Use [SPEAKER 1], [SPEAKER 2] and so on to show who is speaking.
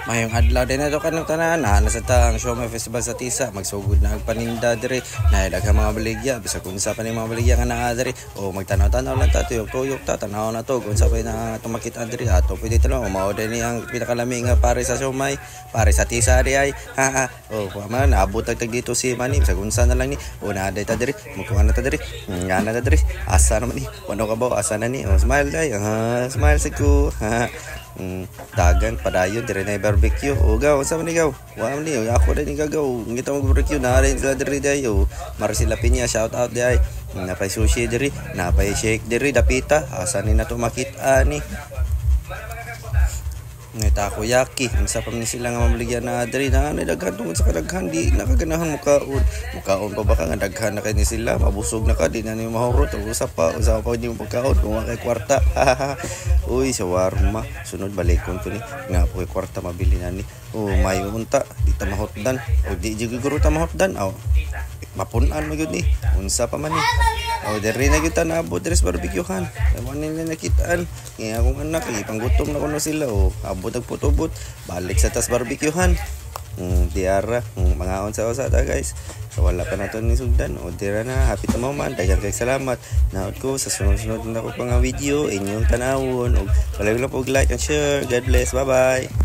[SPEAKER 1] Mayong adlaw din nato kanang tanan nasa ta ang Siomai Festival sa Tisa magsugod na ang paninda diri na daghang mga baligya bisa kun sa pa ni mga baligya nga naa diri o magtanaw-tanaw lang ta tuyok-tuyok ta tanaw na to kun sa pa na tumakit diri ato pwede tanaw mao din ni ang pinakalami nga pare sa Siomai pare sa Tisa di ay ha o man naabot tag dito si Manny sa kunsa na lang ni o na ta diri mukuha na ta diri nga na ta diri asa naman ni wano ka ba asa na ni o smile day smile siku ha dagan padayon dire na barbecue o gaw sa man gaw wa man ni ako din gagaw ngita mag barbecue na rin sila dire dayo Marcela Piña shout out day napay sushi dire napay shake dire dapita asa ni nato makita ni ngay takoyaki sa pa ni sila nga mamaligyan na diri na daghan tungod sa kadaghan di nakaganahan mukaon pa ba ka nga daghan na kay ni sila mabusog na ka di na ni mahurot usap pa di mo pagkaon kung kay kwarta uy shawarma sunod balikon to ni nga po kay kwarta mabili na ni may unta di ta mahotdan o di jiguro ta mahotdan aw mapunan magyud ni unsa pa man ni diri na kita naabot diri sa barbecue-han ewan nila nakitaan nga akong anak panggutom na kuno sila abot ang putubot balik sa tas barbecue-han diara mga unsa ta guys so wala pa nato ni sugdan dira na happy ta man daghang kay salamat naot ko sa sunod-sunod na ko pang video inyong tanawon wala lang po like and share. God bless, bye bye.